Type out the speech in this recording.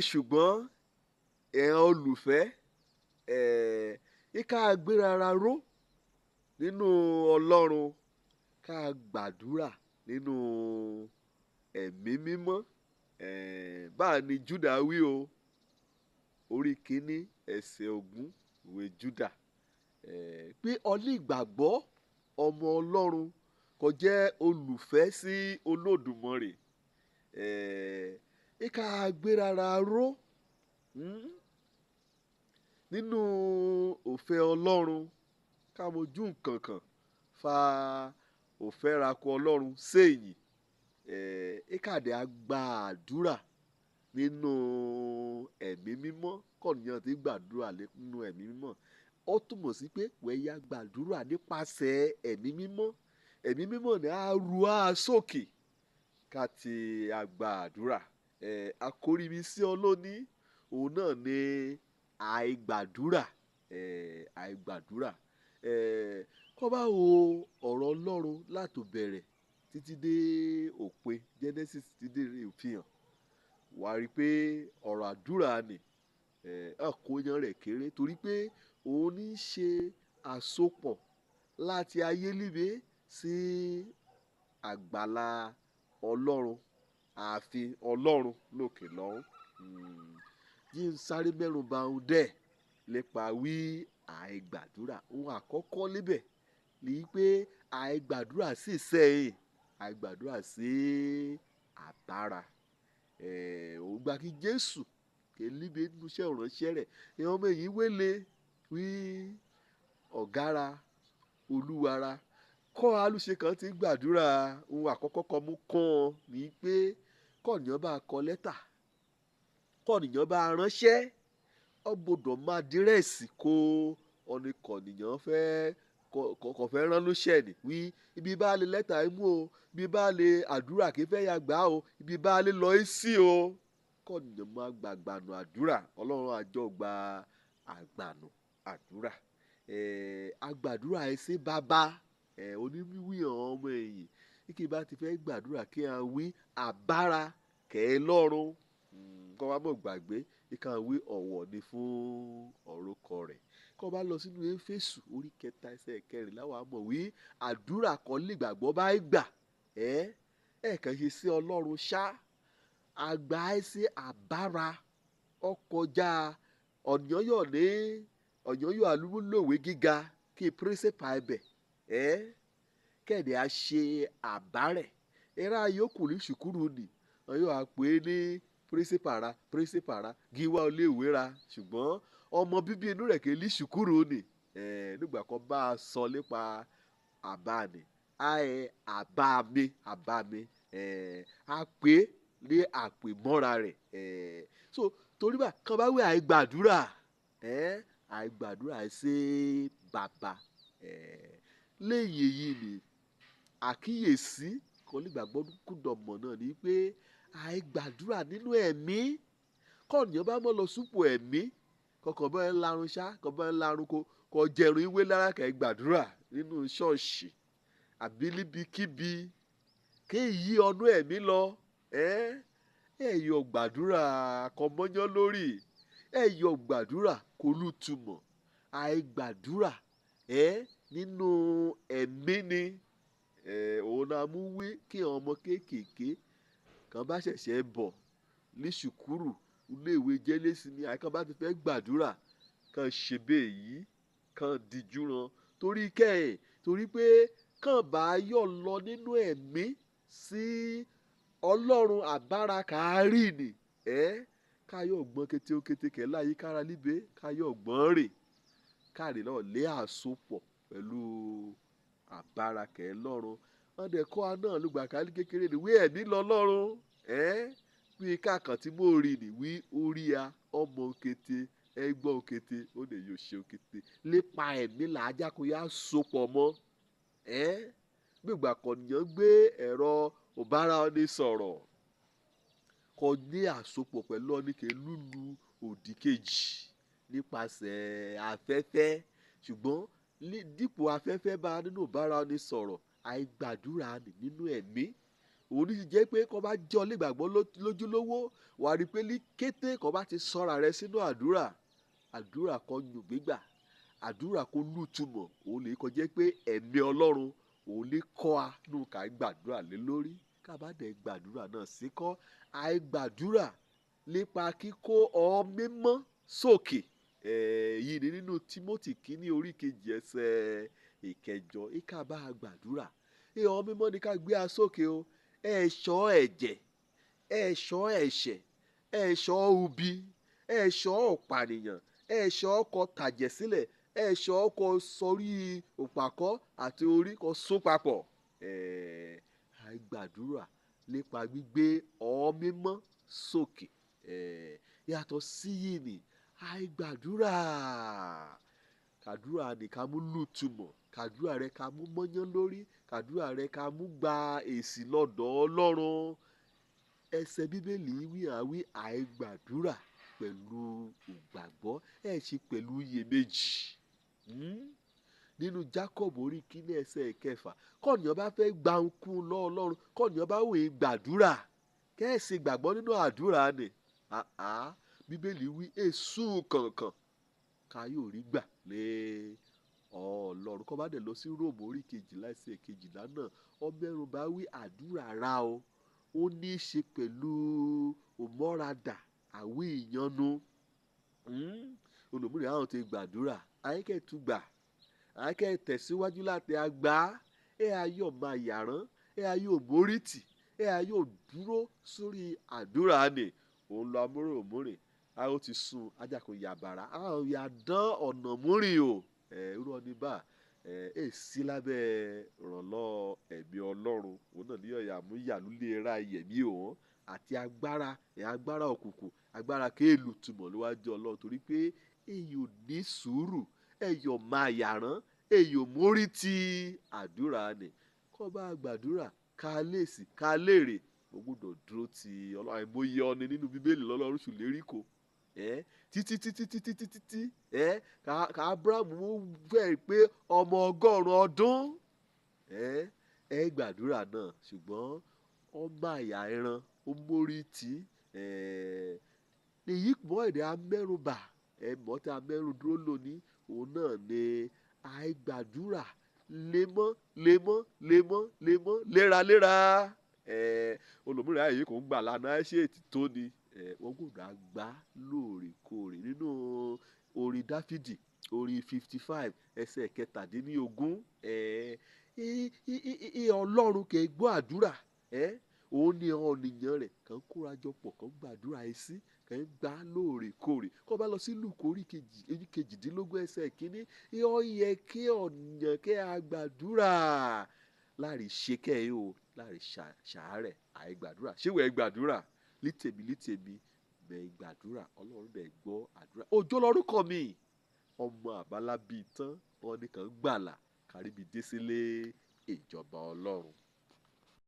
ṣùgbọ́n ẹ̀hàn olùfẹ́ ká gbérara ró nínú Ọlọ́run, ká gbàdúrà nínú ẹ̀mí mímọ́. Báà ni Júdà wí o, orí kínní ẹsẹ̀ 20 ìwé Júdà, pé ọní ìgbàgbọ́ ọmọ Ọlọ́run kò jẹ́ olùfẹ́ sí Olódùmarè, ká gbérara ró nínú òfẹ́ Ọlọ́run, ká mojú nǹkan kan fa òfẹ́ rakọ Ọlọ́run sẹ́yìn, kàdé gbàdúrà nínú ẹ̀mí mímọ́. Kọ̀nìyàn ti gbàdúrà nínú ẹ̀mí mímọ́, ó túmọ̀ sí pé wẹ̀yà gbàdúrà nípasẹ̀ ẹ̀mí mímọ́. Ẹ̀mí mímọ́ ni a ru a sókè ká ti gbàdúrà. Àkórí mi sí ọ lónìí òun náà ni àìgbàdúrà. Àìgbàdúrà. Kọ́ bá wo ọ̀rọ̀ Ọlọ́run láti bẹ̀rẹ̀ títí dé òpin Genesis títí dé ìfihàn, wàá rí i pé ọ̀rọ̀ àdúrà ni àkóyán rẹ̀ kéré, torí pé òun ní í ṣe àsopọ̀ láti ayé líbe sí àgbàlá Ọlọ́run, ààfin Ọlọ́run lókè lọ́hùn. Yí ń sáré mẹ́rùn bà ń dẹ̀ nípa wí àìgbàdúrà. Ohun àkọ́kọ́ níbẹ̀ ni pé àìgbàdúrà sì sẹ́yìn, àìgbàdúrà sí àbára. Òun gba kí Jésù kèlíbe nínú iṣẹ́ ìránṣẹ́ rẹ̀, ìyẹn ọmọ èyí wélé wí ọ̀gára olúwara. Kọ́ alúṣe kan ti gbàdúrà. Ohun àkọ́kọ́ kan mú kàn ní pé kọ́nìyàn bá kọ lẹ́tà, kọ́nìyàn bá ránṣẹ́, ó gbọ́dọ̀ máa dírẹ́sì kó ọ̀nì kọ̀nìyàn kò fẹ́ rán lóṣẹ́ ni wí ibi bá lè lẹ́tà imú o, ibi bá lè àdúrà kí fẹ́ ya gbà o, ibi bá lè lọ sí o. Kọ́nìyàn máa gbàgbànú àdúrà, Ọlọ́run àjọ gba àgbànú àdúrà. Agbàdúrà ẹsẹ̀ bàbá oníwíwí hàn ọmọ ẹ̀yìn kí bá ti fẹ́ gbàdúrà kí a wí àbára kẹ́ lọ́run. Kọ́ wa mọ̀ gbàgbé ká wí ọ̀wọ̀ ni fún orúkọ rẹ̀. Kọ́ bá lọ sínú Éfésù orí 3 ẹsẹ̀ 4 láwa mọ̀ wí àdúrà kan lè gbàgbọ́ bá gbà kàn ṣe sí Ọlọ́run ṣá. Àgbà ẹsẹ̀ àbára ọkọjá ọ̀nyọ́yọ̀ alúmúlòwé gíga kí pírísípà ẹbẹ̀ kẹ́ẹ̀dẹ̀ á ṣe àbárẹ̀. Ẹ̀rá yòókù ní ṣùkúrù ni ọ̀yọ́ àpè ní pírísípàrà gíwá oléèwé ra, ṣùgbọ́n ọmọ bíbí inú rẹ̀ kì í lí ṣùkúrù ni. Nígbà kan bá a sọ nípa àbá ni àbá mi a pè ní àpèmọ́ra rẹ̀. So torí bá kan bá wí àìgbàdúrà, àìgbàdúrà ṣe bàbá. Lẹ́yìn èyí ni àkíyèsí kan nígbàgbọ́ kúdọ̀mọ̀ náà ni pé àìgbàdúrà nínú ẹ̀mí. Kọ́nìyàn bá mọ̀ lọ súpò ẹ̀mí kọkàn bá ń larun ṣá, kọ́ bá ń larun kò jẹ̀rùn ìwé lára kẹ́ gbàdúrà nínú ṣọ́ọ̀ṣì àbí níbikíbi kéyìí ọdún ẹ̀mí lọ. Yọ gbàdúrà kọmọ́yán lórí, yọ gbàdúrà kò lùtùmọ̀. Àìgbàdúrà nínú ẹ̀mí ni òun náà mú wí kí ọmọ kéékèèké kan bá ṣẹ̀ṣẹ̀ bọ̀ ní ṣùkúrù iléèwé jẹ́lẹ́sì ni àìkán bá ti fẹ́ gbàdúrà kan ṣe bẹ́ẹ̀ yìí kan díjú ran torí pé kàn bá yọ̀ lọ nínú ẹ̀mí sí Ọlọ́run àbára kàárì ni káyọ̀ gbọ́n kété ó kété kẹ́ láyé kára líbe káyọ̀ gbọ́n rè káàdì náà lé àsopọ̀ pẹ̀lú àbára kẹ́ lọ́run. Wọ́n dẹ̀ kọ́ wa náà lùgbà kálí kékeré ni wí ẹ̀mí lọ lọ́run. Wí káàkàn tí mo rí ni wí orí a ọmọ kété ẹgbọ́n kété ó lè yóò ṣe kété lépa ẹ̀mí làájá kó yá sopọ̀ mọ́. Gbígbà kọ̀nìyàn gbé ẹ̀rọ òbára ọni sọ̀rọ̀ kọ ní àsopọ̀ pẹ̀lú ọníkẹ́ lúlu òdì kejì nípasẹ̀ afẹ́fẹ́, ṣùgbọ́n dípò afẹ́fẹ́ bá nínú òbára ọni sọ̀rọ̀ àìgbàdúrà nínú ẹ̀mí òun ní jẹ́ pé kó bá jẹ́ onígbàgbọ́ lójúlówó wàá rí pé ní kété kó bá ti sọ́ra rẹ sínú àdúrà kan yùn gbígbà, àdúrà kó lùtùmọ̀, òun lè kọjá pé ẹ̀mí Ọlọ́run òun lè kọ́ a nù ká gbàdúrà lé lórí ká bá dẹ̀ gbàdúrà náà sí kọ́ àìgbàdúrà nípa kíkó ọmọ mímọ́ sókè èyí ni nínú Tímótì kínní orí 2 ẹsẹ̀ 8 ìka bá a gbàdúrà ọmọ mímọ́ ni ká gbé a sókè o ẹ̀ṣọ́ ẹ̀jẹ̀ ẹ̀ṣọ́ ẹ̀ṣẹ̀ ẹ̀ṣọ́ ubi ẹ̀ṣọ́ ọ̀pànìyàn ẹ̀ṣọ́ ọkọ̀ tàjẹ̀ sílẹ̀ ẹ̀ṣọ́ ọkọ̀ sọrí òpàkọ́ àti orí kọ sún papọ̀ àìgbàdúrà nípa gbígbé ọmọ mímọ́ sókè yàtọ̀ sí yìí ni àìgbàdúrà kàdúrà ní ká mú lùtùmọ̀ kàdúrà rẹ ká mú mọ́yán lórí kàdúrà rẹ ká mú gba èsì lọ́dọ̀ Ọlọ́run ẹsẹ̀ Bíbélì wí àìgbàdúrà pẹ̀lú ìgbàgbọ́ ṣe pẹ̀lú iyèméjì nínú Jákọ́bù orí 1 ẹsẹ̀ 6 kọ́nìyàn bá fẹ́ gba nkún lọ́wọ́ Ọlọ́run kọ́nìyàn bá wòye gbàdúrà kẹ́ẹ̀sì gbàgbọ́ nínú àdúrà ni Bíbélì wí èsù kankan ká yóò rí gbà lé Ọlọ́run kọ́ bá dẹ̀ lọ sí Róòmù orí 12 ẹsẹ̀ 12 náà ọmọbẹ̀rún bá wí àdúrà ra o ó ní í ṣe pẹ̀lú òmọ́radà àwí ìyanu olùmúrẹ̀ àwọn ti gbàdúrà àyíkẹ́ tún gbà àyíkẹ́ tẹ̀síwájú láti àgbà ayọ̀ máa yàrán ayọ̀ mórìtì ayọ̀ dúró sórí àdúrà ni òun lọ amúrè òmúrè a ó ti sun ajakò yàbàrá a ó yà dán ọ̀nà múrì o irú ọdún bá èsì lábẹ́ ìrànlọ́ ẹ̀mí Ọlọ́run òun náà ní ọ̀yà mú yàlúlé ra yẹ̀mí òun àti agbára òkùnkùn agbára kéèlù túmọ̀ níwájú Ọlọ́run torí pé èyí ò ní sùúrù èyí máa yàrán èyí ò mórí ti àdúrà ni kó bá gbàdúrà ká lèsì ká lèrè ó gbọ́dọ̀ dúró ti Ọlọ́run àìmọye ọni nínú Bíbélì lọ́lọ́run ṣùlérí kò títí ká Ábúráhámù fẹ́ pé ọmọ 100 ọdún gbàdúrà náà ṣùgbọ́n ọmọ àyà ẹran ó mórí tí èyí mọ́ èdè amẹ́rùbà mọ́tí amẹ́rù dúró lónìí òun náà ni àìgbàdúrà lemọ́ léraléra olùmúrẹ̀ àyè kò ń gbà lánàá ṣe ètìtó ni wọ́n gbọ́dọ̀ àgbà lóòrèkóòrè nínú orin Dáfídì orin 55 ẹsẹ̀ 17 Ọlọ́run kì í gbọ́ àdúrà òun ni ọ̀nìyàn rẹ̀ kàn kórajọpọ̀ kàn gbàdúrà sí kàn gbà lóòrèkóòrè kó bá lọ sí Lúùkù orí 18 ẹsẹ̀ 1 ó yẹ kí ọ̀nìyàn kẹ́ a gbàdúrà láàrin ṣe kẹ́ ẹ o láàrin ṣàárẹ̀ àìgbàdúrà ṣé wẹ́ẹ́ gbàdúrà lítèmi bẹ́ẹ̀ gbàdúrà Ọlọ́run dẹ̀ gbọ́ àdúrà òjò lórúkọ mi ọmọ àbálábí tán wọn ni kàn gbàlà káríbi dé sílé ìjọba Ọlọ́run.